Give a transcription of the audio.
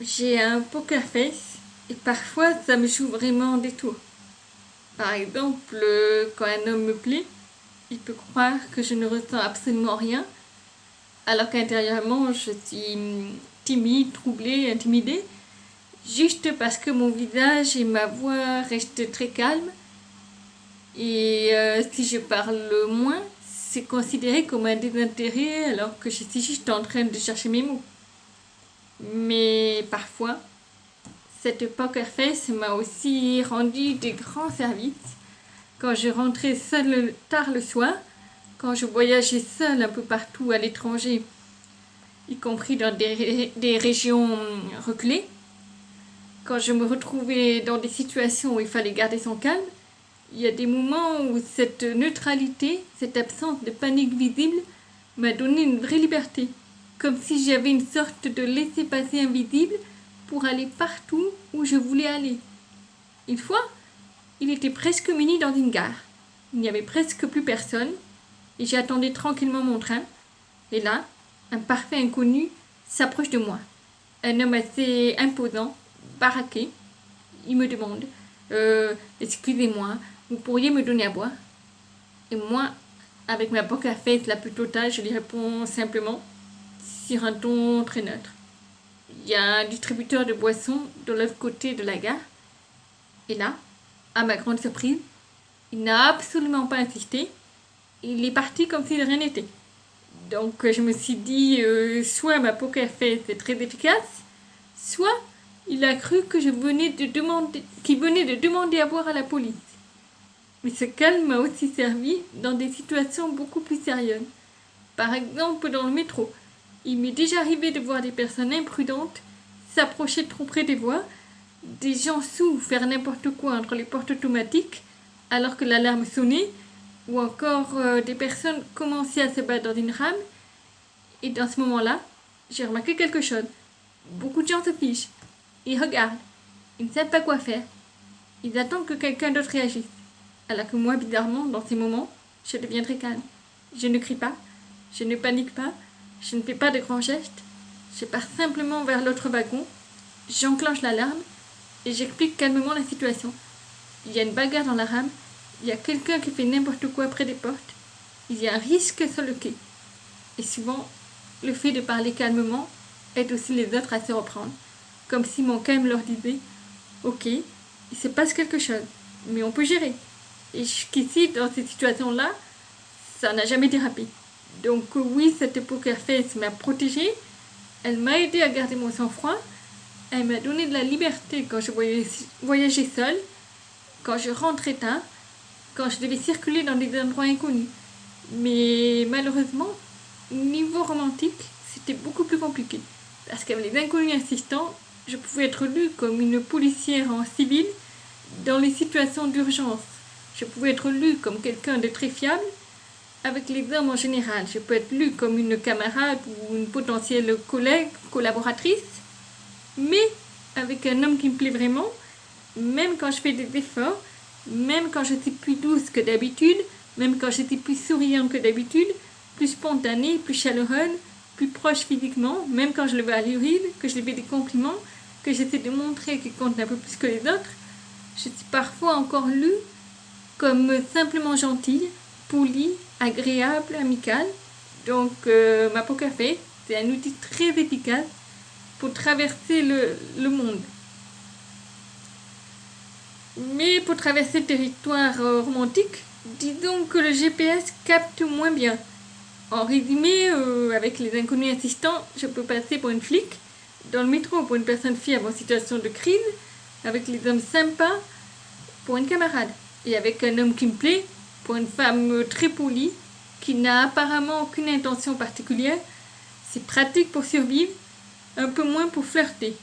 J'ai un poker face et parfois ça me joue vraiment des tours. Par exemple, quand un homme me plaît, il peut croire que je ne ressens absolument rien, alors qu'intérieurement je suis timide, troublée, intimidée, juste parce que mon visage et ma voix restent très calmes. Et si je parle moins, c'est considéré comme un désintérêt alors que je suis juste en train de chercher mes mots. Mais parfois, cette poker face m'a aussi rendu des grands services. Quand je rentrais seule tard le soir, quand je voyageais seule un peu partout à l'étranger, y compris dans des régions reculées, quand je me retrouvais dans des situations où il fallait garder son calme, il y a des moments où cette neutralité, cette absence de panique visible m'a donné une vraie liberté, comme si j'avais une sorte de laissez-passer invisible pour aller partout où je voulais aller. Une fois, il était presque minuit dans une gare. Il n'y avait presque plus personne et j'attendais tranquillement mon train. Et là, un parfait inconnu s'approche de moi. Un homme assez imposant, baraqué. Il me demande Excusez-moi, vous pourriez me donner à boire? Et moi, avec ma poker face la plus totale, je lui réponds simplement, sur un ton très neutre. Il y a un distributeur de boissons de l'autre côté de la gare. Et là, à ma grande surprise, il n'a absolument pas insisté. Il est parti comme si de rien n'était. Donc je me suis dit, soit ma poker face est très efficace, soit il a cru que qu'il venait de demander à boire à la police. Mais ce calme m'a aussi servi dans des situations beaucoup plus sérieuses. Par exemple dans le métro. Il m'est déjà arrivé de voir des personnes imprudentes s'approcher trop près des voies, des gens saouls faire n'importe quoi entre les portes automatiques alors que l'alarme sonnait, ou encore des personnes commençaient à se battre dans une rame. Et dans ce moment-là, j'ai remarqué quelque chose. Beaucoup de gens se fichent. Ils regardent. Ils ne savent pas quoi faire. Ils attendent que quelqu'un d'autre réagisse. Alors que moi, bizarrement, dans ces moments, je deviens très calme. Je ne crie pas. Je ne panique pas. Je ne fais pas de grands gestes. Je pars simplement vers l'autre wagon. J'enclenche l'alarme et j'explique calmement la situation. Il y a une bagarre dans la rame. Il y a quelqu'un qui fait n'importe quoi près des portes. Il y a un risque sur le quai. Et souvent, le fait de parler calmement aide aussi les autres à se reprendre. Comme si mon calme leur disait « Ok, il se passe quelque chose, mais on peut gérer. » Et jusqu'ici, dans ces situations-là, ça n'a jamais dérapé. Donc oui, cette poker face m'a protégée. Elle m'a aidé à garder mon sang-froid. Elle m'a donné de la liberté quand je voyageais seule, quand je rentrais tard, quand je devais circuler dans des endroits inconnus. Mais malheureusement, niveau romantique, c'était beaucoup plus compliqué. Parce qu'avec les inconnus insistants, je pouvais être lue comme une policière en civil dans les situations d'urgence. Je pouvais être lue comme quelqu'un de très fiable. Avec les hommes en général, je peux être lue comme une camarade ou une potentielle collègue, collaboratrice. Mais avec un homme qui me plaît vraiment, même quand je fais des efforts, même quand je suis plus douce que d'habitude, même quand je suis plus souriante que d'habitude, plus spontanée, plus chaleureuse, plus proche physiquement, même quand je le veux à l'urine, que je lui fais des compliments, que j'essaie de montrer qu'il compte un peu plus que les autres, je suis parfois encore lue comme simplement gentille, polie, agréable, amicale. Donc ma poker face, c'est un outil très efficace pour traverser le monde. Mais pour traverser le territoire romantique, disons que le GPS capte moins bien. En résumé, avec les inconnus insistants, je peux passer pour une flic, dans le métro pour une personne fiable en situation de crise, avec les hommes sympas pour une camarade, et avec un homme qui me plaît pour une femme très polie, qui n'a apparemment aucune intention particulière. C'est pratique pour survivre, un peu moins pour flirter.